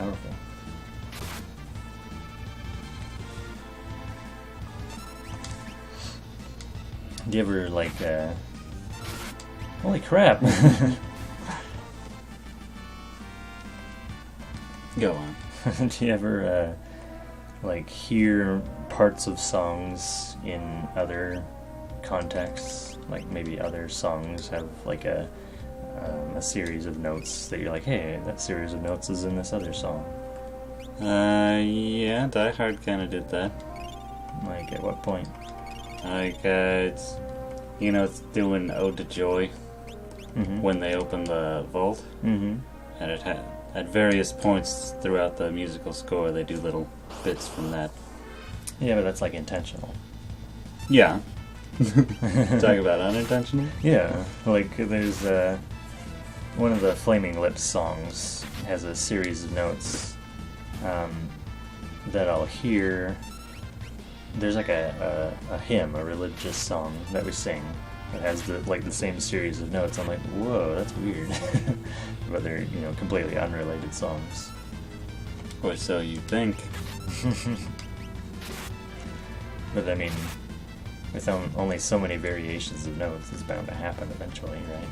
powerful. Do you ever, like, holy crap! Go on. Do you ever, like, hear parts of songs in other contexts? Like, maybe other songs have, like, a series of notes that you're like, hey, that series of notes is in this other song. Yeah, Die Hard kind of did that. Like, at what point? Like, it's doing Ode to Joy when they open the vault. And it had, at various points throughout the musical score, they do little bits from that. Yeah, but that's, like, intentional. Yeah. Talk about unintentional? Yeah, like, there's, one of the Flaming Lips songs has a series of notes that I'll hear. There's like a hymn, a religious song that we sing that has the same series of notes. I'm like, whoa, that's weird. But they're, completely unrelated songs. Or so you think. But I mean, with only so many variations of notes, it's bound to happen eventually, right?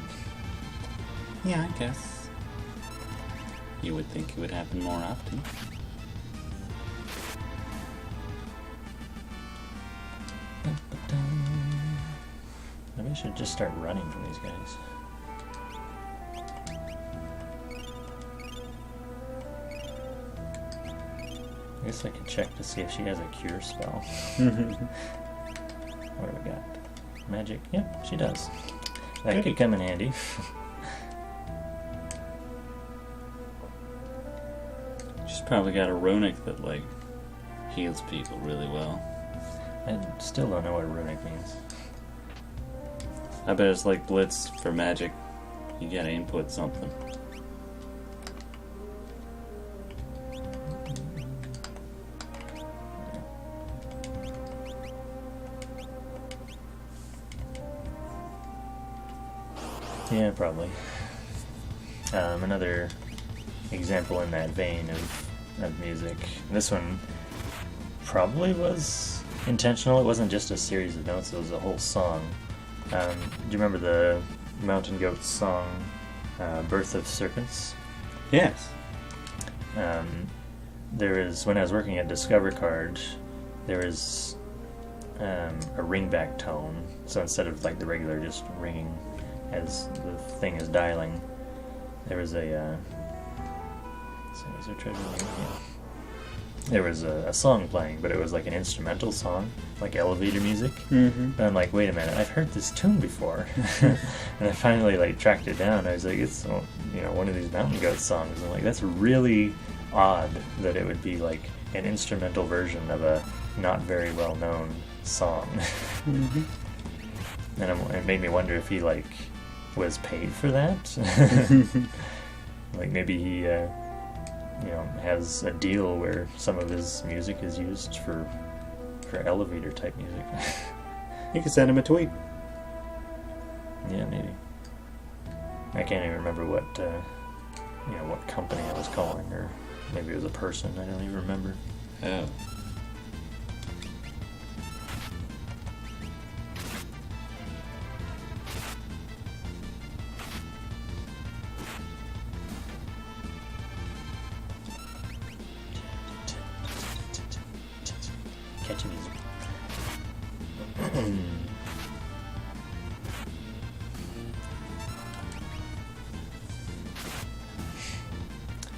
Yeah, I guess. You would think it would happen more often. Maybe I should just start running from these guys. I guess I could check to see if she has a cure spell. What do we got? Magic? Yep, she does. That could come in handy. She's probably got a runic that, like, heals people really well. I still don't know what runic means. I bet it's like Blitz for magic. You gotta input something. Yeah, probably. Another example in that vein of music. This one probably was intentional. It wasn't just a series of notes, it was a whole song. Do you remember the Mountain Goats song, Birth of Serpents? Yes. There is, when I was working at Discover Card, there is a ringback tone. So instead of like the regular just ringing as the thing is dialing, there was a is there treasure ring? Yeah. There was a song playing, but it was like an instrumental song, like elevator music. And I'm like, wait a minute, I've heard this tune before. And I finally like tracked it down. I was like, it's one of these Mountain Goats songs. I'm like, that's really odd that it would be like an instrumental version of a not very well known song. And it made me wonder if he like was paid for that. Like maybe he has a deal where some of his music is used for elevator type music. You could send him a tweet. Yeah, maybe. I can't even remember what what company I was calling, or maybe it was a person. I don't even remember. Oh. Catchy music.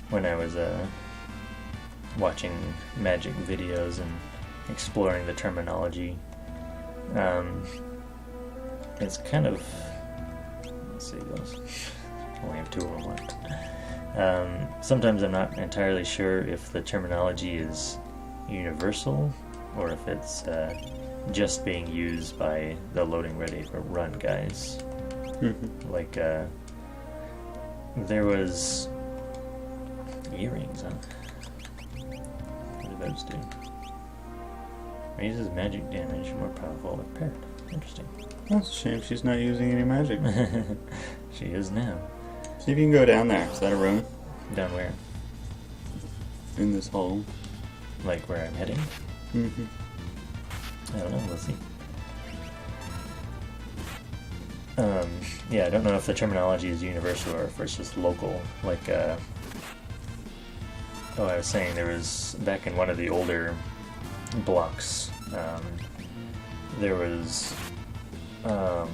When I was watching magic videos and exploring the terminology, it's kind of, let's see those. I only have 2 of them left. Sometimes I'm not entirely sure if the terminology is universal or if it's just being used by the loading ready for run guys. Like there was earrings, huh? What do those do? Raises magic damage, more powerful if paired. Interesting. That's a shame she's not using any magic. She is now. See if you can go down there. Is that a room? Down where? in this hole. Like where I'm heading? Mm-hmm. I don't know, we'll see. Yeah, I don't know if the terminology is universal or if it's just local. Like, I was saying there was, back in one of the older blocks, there was a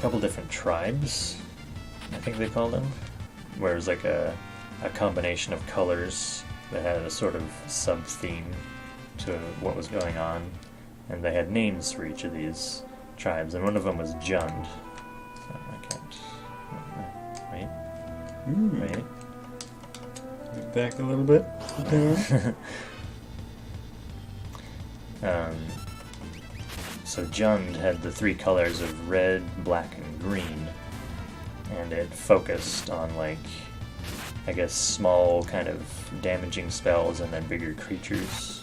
couple different tribes, I think they called them, where it was like a combination of colors that had a sort of sub-theme to what was going on, and they had names for each of these tribes, and one of them was Jund. So I can't... Wait. Back a little bit. So Jund had the three colors of red, black, and green, and it focused on, like, I guess, small kind of damaging spells and then bigger creatures.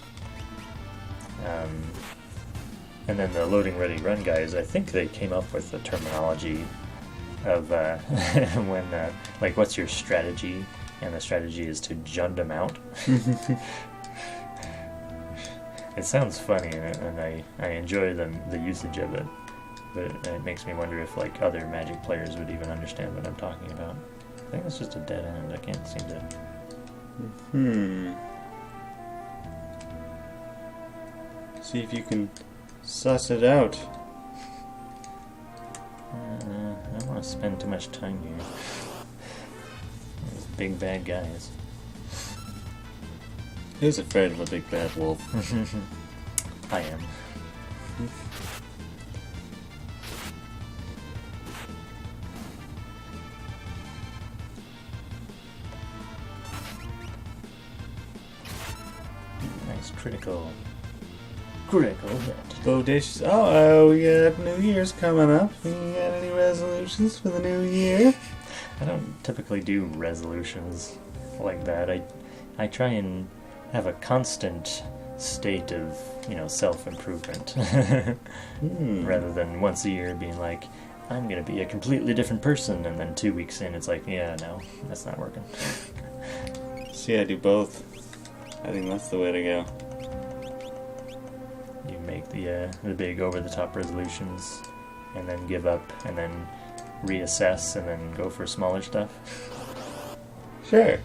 And then the loading ready run guys, I think they came up with the terminology of when, like, what's your strategy? And the strategy is to Jund them out. It sounds funny, and I enjoy the usage of it, but it makes me wonder if, like, other Magic players would even understand what I'm talking about. I think it's just a dead end. I can't seem to... See if you can suss it out. I don't want to spend too much time here. These big bad guys. Who's afraid of a big bad wolf? I am. Nice critical hit. Bodacious. Oh, we got New Year's coming up. You got any resolutions for the new year? I don't typically do resolutions like that. I try and have a constant state of, self-improvement. Rather than once a year being like, I'm going to be a completely different person, and then 2 weeks in it's like, yeah, no, that's not working. See, I do both. I think that's the way to go. You make the big over-the-top resolutions, and then give up, and then reassess, and then go for smaller stuff. Sure.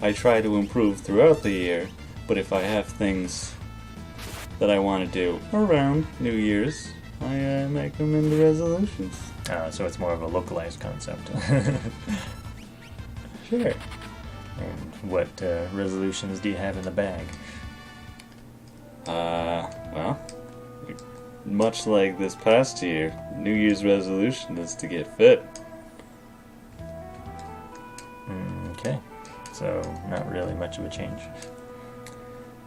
I try to improve throughout the year, but if I have things that I want to do around New Year's, I make them into resolutions. So it's more of a localized concept. Sure. And what resolutions do you have in the bag? Well, much like this past year, New Year's resolution is to get fit. Okay. So, not really much of a change.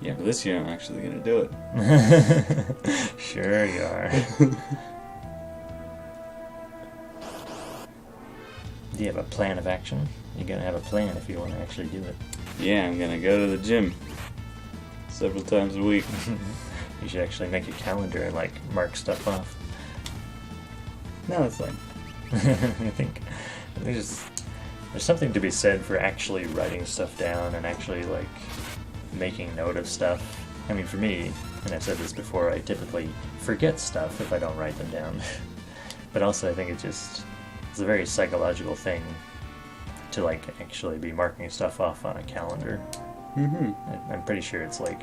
Yeah, but this year I'm actually going to do it. Sure you are. Do you have a plan of action? You gotta have a plan if you want to actually do it. Yeah, I'm going to go to the gym several times a week. You should actually make a calendar and, like, mark stuff off. No, it's like... I think there's something to be said for actually writing stuff down and actually, like, making note of stuff. I mean, for me, and I've said this before, I typically forget stuff if I don't write them down. But also I think it's a very psychological thing to, like, actually be marking stuff off on a calendar. I'm pretty sure it's, like,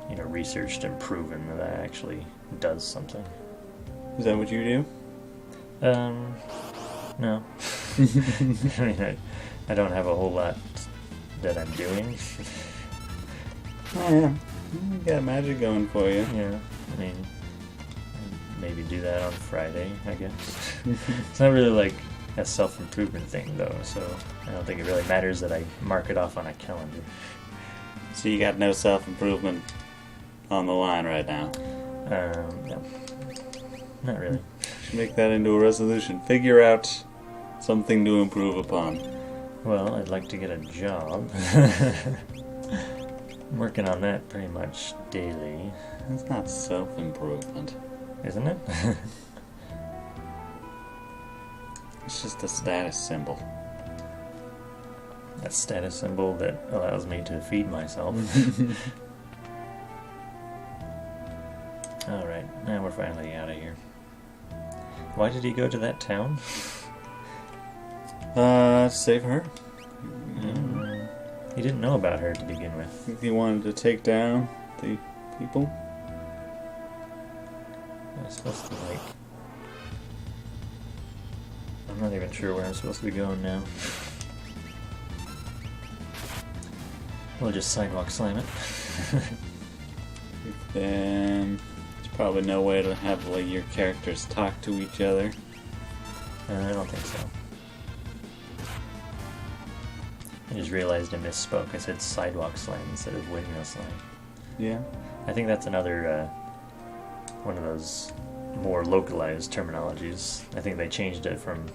researched and proven that actually does something. Is that what you do? No. I mean, I don't have a whole lot that I'm doing. Oh, yeah. You got magic going for you. Yeah, I mean, maybe do that on Friday, I guess. It's not really like a self-improvement thing, though, so I don't think it really matters that I mark it off on a calendar. So you got no self-improvement on the line right now? No. Not really. Should make that into a resolution. Figure out something to improve upon. Well, I'd like to get a job. I'm working on that pretty much daily. That's not self-improvement. Isn't it? It's just a status symbol. That status symbol that allows me to feed myself. Alright, now we're finally out of here. Why did he go to that town? Save her. He didn't know about her to begin with. I think he wanted to take down the people. I'm supposed to, like... I'm not even sure where I'm supposed to be going now. We'll just sidewalk slam it. Then there's probably no way to have like your characters talk to each other. I don't think so. I just realized I misspoke. I said sidewalk slam instead of windmill slam. Yeah. I think that's another one of those more localized terminologies. I think they changed it from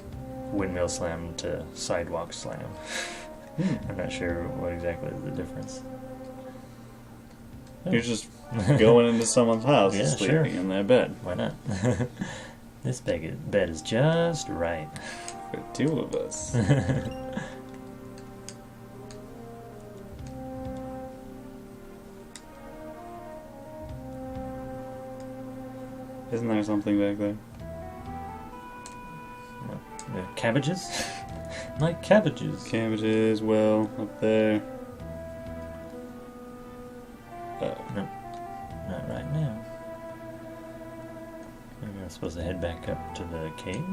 windmill slam to sidewalk slam. I'm not sure what exactly is the difference. You're just going into someone's house and Yeah, sleeping sure. in their bed. Why not? This bed is just right. For two of us. Isn't there something back there? Cabbages? Like cabbages. Cabbages, well, up there. No, not right now. Maybe I'm supposed to head back up to the cave?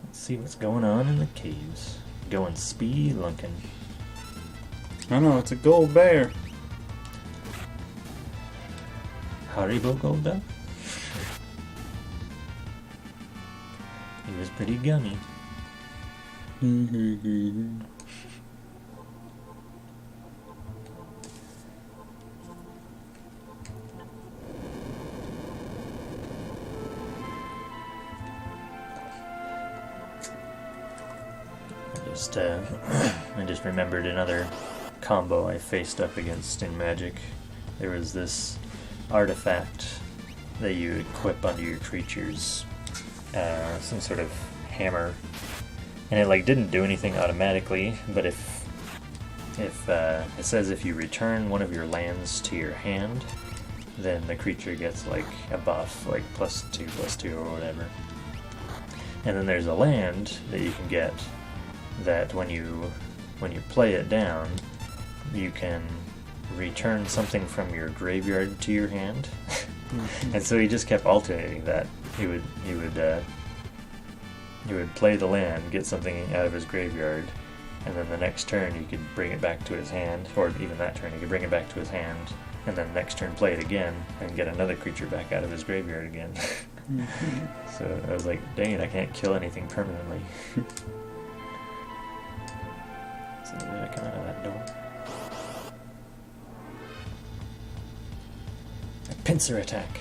Let's see what's going on in the caves. Going spelunking. I know, it's a gold bear. Haribo Gold Duck? He was pretty gummy. I just remembered another combo I faced up against in Magic. There was this artifact that you equip onto your creatures, some sort of hammer, and it like didn't do anything automatically, but if it says if you return one of your lands to your hand, then the creature gets like a buff, like +2/+2 or whatever. And then there's a land that you can get that when you play it down, you can return something from your graveyard to your hand. And so he just kept alternating that. He would play the land, get something out of his graveyard, and then the next turn he could bring it back to his hand, or even that turn he could bring it back to his hand, and then next turn play it again and get another creature back out of his graveyard again. So I was like, dang it, I can't kill anything permanently. So did I come out of that door? A pincer attack.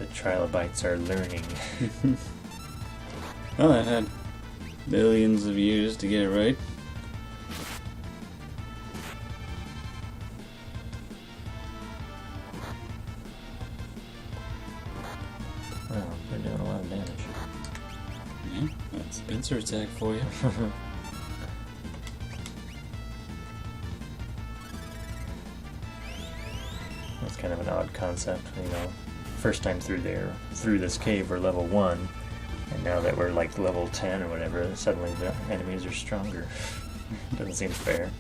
The trilobites are learning. Well, that had millions of years to get it right. Oh, they're doing a lot of damage. Yeah, that's a pincer attack for you. That's kind of an odd concept, you know. First time through this cave, we're level 1, and now that we're like level 10 or whatever, suddenly the enemies are stronger. Doesn't seem fair.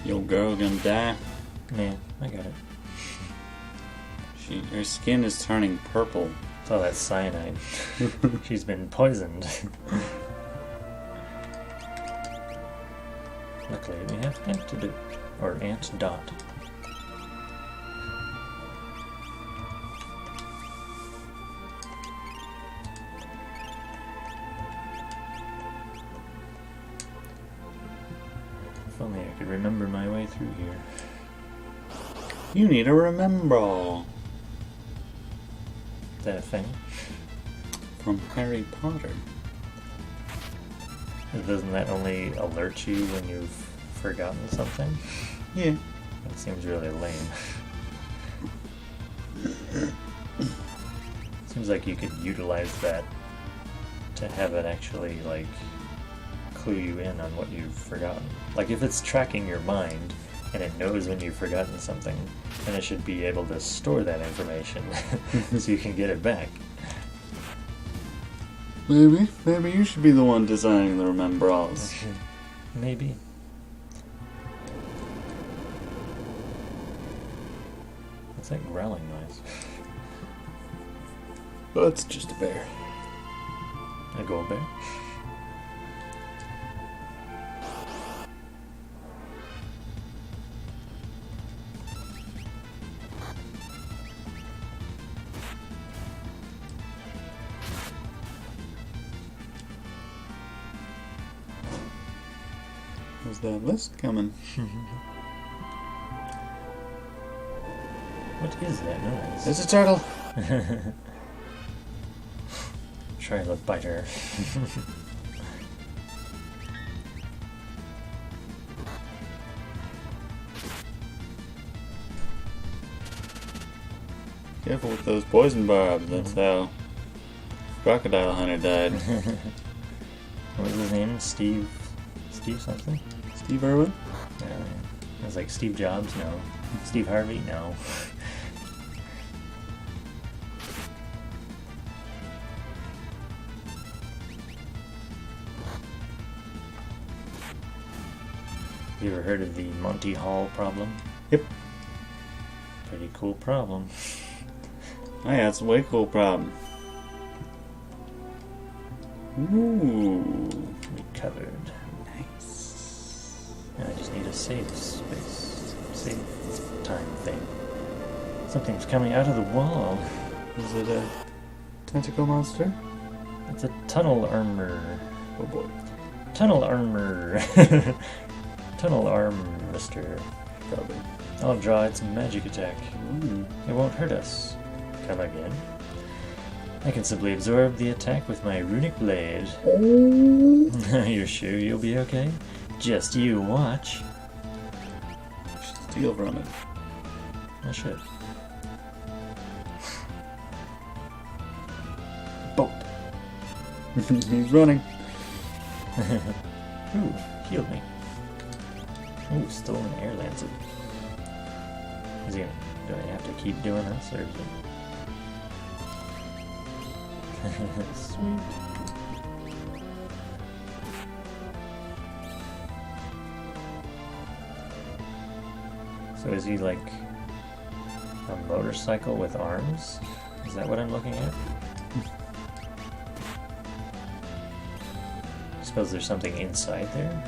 Your girl gonna die. Yeah, I got it. Her skin is turning purple. Oh, that's cyanide. She's been poisoned. Luckily, we have antidote, or antidote. If only I could remember my way through here. You need to remember. Is that a thing? From Harry Potter. Doesn't that only alert you when you've forgotten something. Yeah. It seems really lame. Seems like you could utilize that to have it actually, like, clue you in on what you've forgotten. Like, if it's tracking your mind and it knows when you've forgotten something, then it should be able to store that information so you can get it back. Maybe you should be the one designing the remember-alls. Maybe. What's that growling noise? That's just a bear. A gold bear? Where's that list coming? What is that noise? It's a turtle. Try to bite her. Careful with those poison barbs. That's how Crocodile Hunter died. What was his name? Steve something? Steve Irwin? Yeah. It was like Steve Jobs? No. Steve Harvey? No. You ever heard of the Monty Hall Problem? Yep. Pretty cool problem. Oh yeah, it's a way cool problem. Ooh. Recovered. Nice. And I just need a save space. Save time thing. Something's coming out of the wall. Is it a tentacle monster? It's a tunnel armor. Oh boy. Tunnel armor. Tunnel arm, mister. Probably. I'll draw its magic attack. Ooh. It won't hurt us. Come again. I can simply absorb the attack with my runic blade. You're sure you'll be okay? Just you watch. You should steal from it. I should. Bolt. He's running. Ooh, healed me. Ooh, stolen air lancet. Is he gonna, do I have to keep doing this, or is it... Sweet. So is he like a motorcycle with arms? Is that what I'm looking at? I suppose there's something inside there?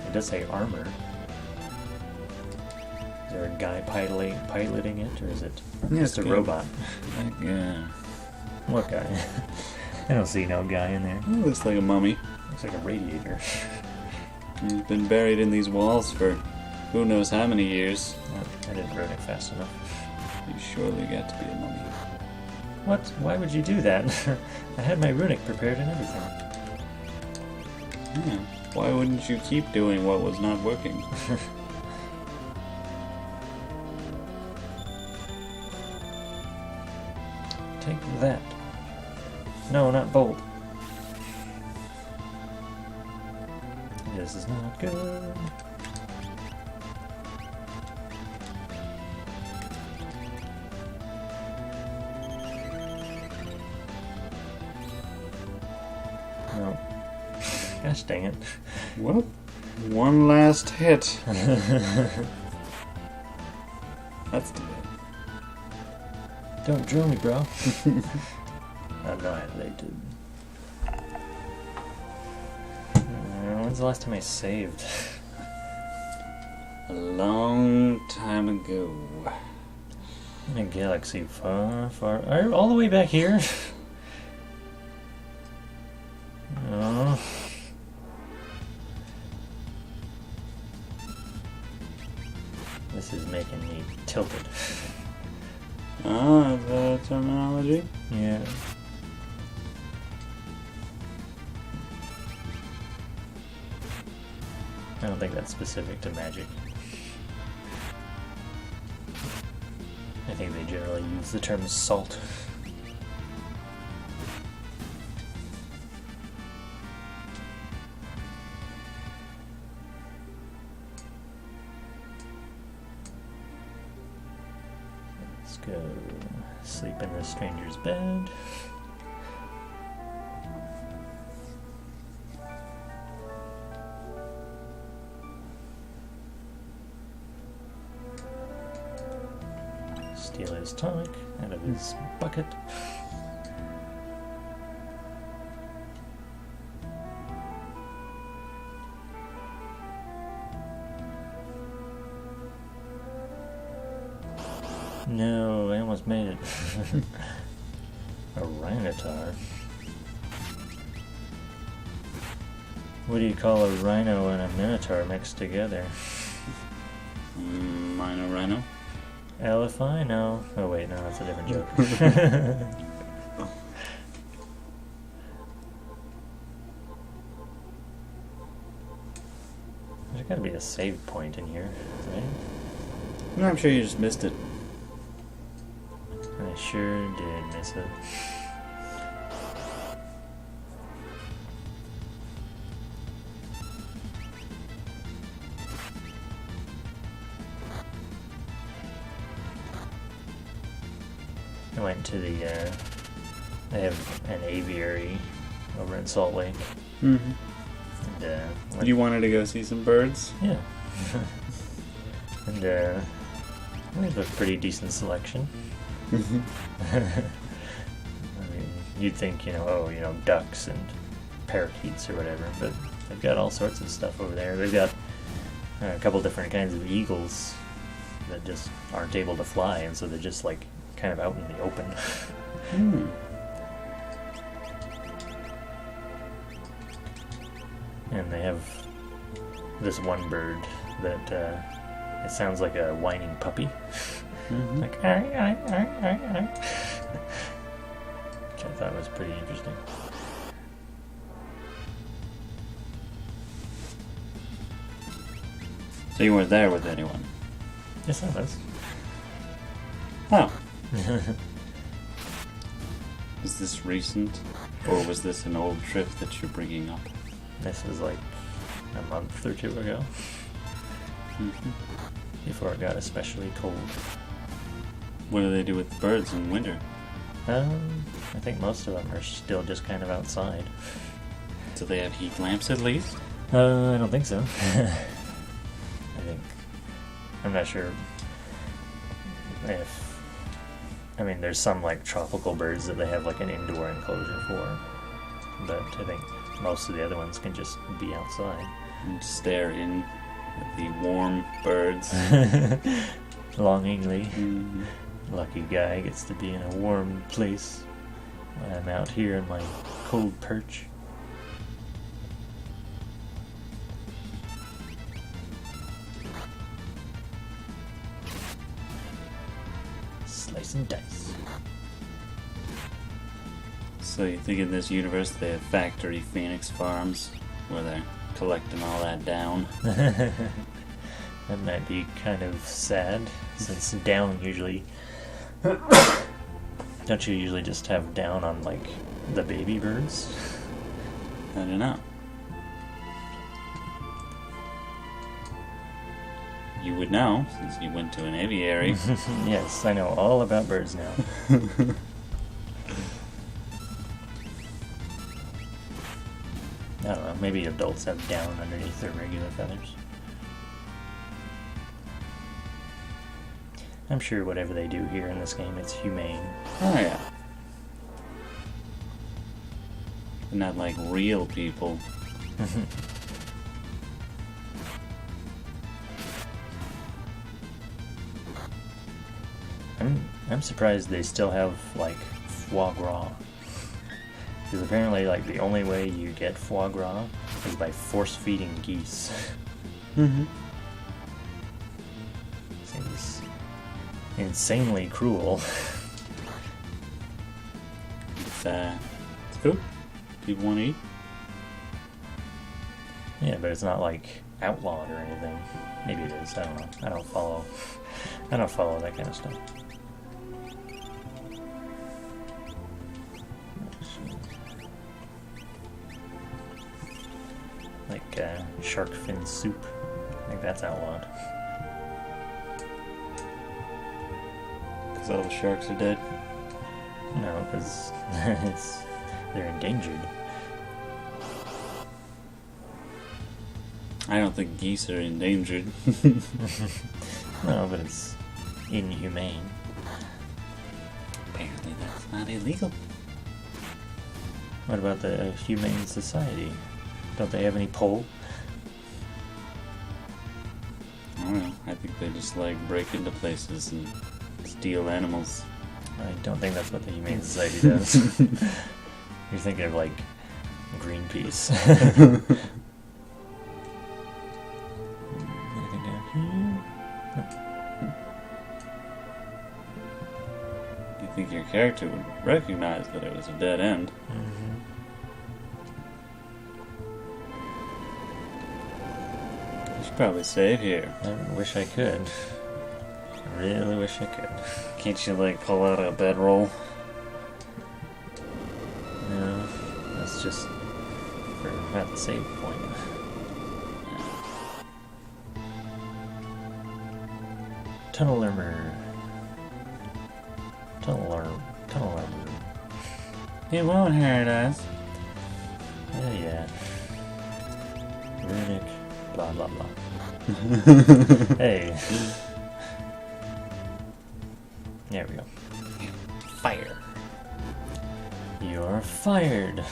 It does say armor. Is there a guy piloting it, or is it just a robot? Yeah. What guy? I don't see no guy in there. It looks like a mummy. Looks like a radiator. He's been buried in these walls for who knows how many years. Oh, I didn't run it fast enough. You surely got to be a mummy. What? Why would you do that? I had my runic prepared and everything. Yeah. Why wouldn't you keep doing what was not working? Take that. No, not bolt. This is not good. No. Gosh dang it. Well, one last hit. That's too bad. Don't drill me, bro. Annihilated. When's the last time I saved? A long time ago. In a galaxy far, far... all the way back here? Oh. This is making me tilted. Ah, is that a terminology? Yeah. I don't think that's specific to magic. I think they generally use the term salt. Let's go sleep in the stranger's bed. Steal his tonic out of his bucket. No, I almost made it. Orangutar. What do you call a rhino and a minotaur mixed together? Mino rhino. Elefino. Oh wait, no, that's a different joke. There's gotta be a save point in here, right? No, I'm sure you just missed it. I sure did miss it. I went to the, they have an aviary over in Salt Lake. Mm-hmm. And, you wanted to go see some birds? Yeah. And, they have a pretty decent selection. Mm-hmm. I mean, you'd think, ducks and parakeets or whatever, but they've got all sorts of stuff over there. They've got a couple different kinds of eagles that just aren't able to fly, and so they're just like kind of out in the open. Hmm. And they have this one bird that it sounds like a whining puppy. Mm-hmm. Like, which I thought was pretty interesting. So you weren't there with anyone? Yes, I was. Oh. Is this recent? Or was this an old trip that you're bringing up? This was like a month or two ago. Mm-hmm. Before it got especially cold. What do they do with the birds in winter? I think most of them are still just kind of outside. Do they have heat lamps at least? I don't think so. I'm not sure if... I mean, there's some like tropical birds that they have like an indoor enclosure for. But I think most of the other ones can just be outside. And stare in at the warm birds. Longingly. Mm-hmm. Lucky guy gets to be in a warm place while I'm out here in my cold perch. Slice and dice. So you think in this universe they have factory phoenix farms where they're collecting all that down? That might be kind of sad, since down usually... Don't you usually just have down on, like, the baby birds? I don't know. You would know, since you went to an aviary. Yes, I know all about birds now. I don't know, maybe adults have down underneath their regular feathers. I'm sure whatever they do here in this game, it's humane. Oh yeah. They're not like real people. I'm surprised they still have, like, foie gras. Because apparently, like, the only way you get foie gras is by force-feeding geese. Mm-hmm. Seems insanely cruel. It's food. People want to eat. Yeah, but it's not, like, outlawed or anything. Maybe it is. I don't know. I don't follow that kind of stuff. Like shark fin soup. I think that's outlawed. Because all the sharks are dead? No, because they're endangered. I don't think geese are endangered. No, but it's inhumane. Apparently that's not illegal. What about the Humane Society? Don't they have any pull? I don't know. I think they just like break into places and steal animals. I don't think that's what the Humane Society does. You're thinking of like Greenpeace. Anything down here? Nope. You think your character would recognize that it was a dead end? Mm-hmm. You should probably save here. I wish I could. I really wish I could. Can't you like pull out a bedroll? No, that's just for at the save point. TunnelAr. He won't hurt us. Yeah. Runic. Blah blah blah. Hey. There we go. Fire. You're fired.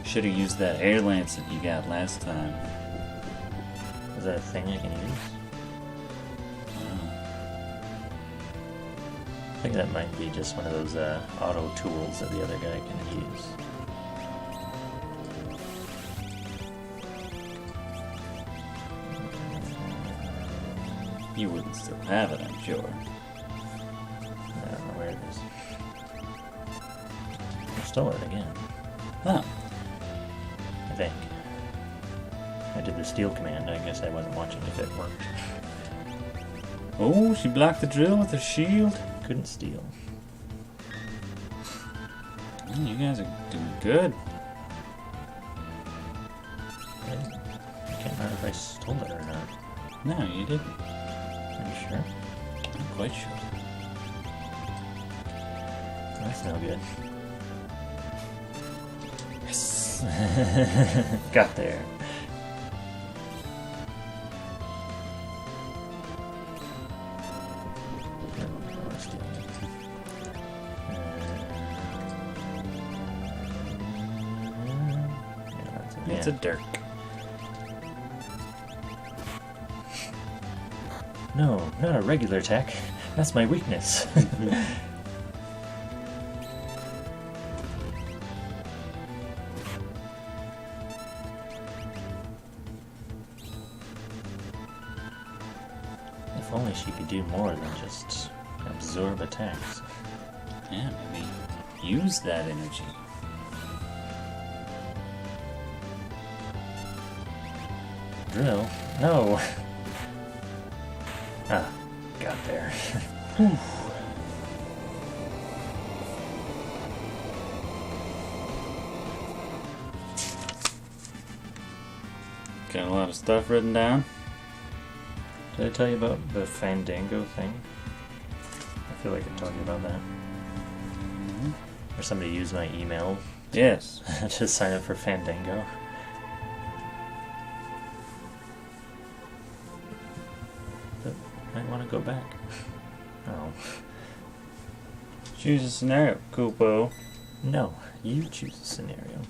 Should have used that air lance that you got last time. Is that a thing I can use? I think that might be just one of those auto tools that the other guy can use. You wouldn't still have it, I'm sure. I don't know where it is. I stole it again. Oh. I think. I did the steal command. I guess I wasn't watching if it worked. Oh, she blocked the drill with her shield. Couldn't steal. Man, you guys are doing good. I can't remember if I stole it or not. No, you didn't. Are you sure? I'm quite sure. That's no good. Yes. Got there. It's a dirk. No, not a regular attack. That's my weakness. If only she could do more than just absorb attacks. Yeah, maybe use that energy. Drill? No. Ah, got there. Got a lot of stuff written down. Did I tell you about the Fandango thing? I feel like I told you about that. Or somebody used my email Yes. to sign up for Fandango. But I want to go back. Oh. Choose a scenario, Kupo. No, you choose a scenario.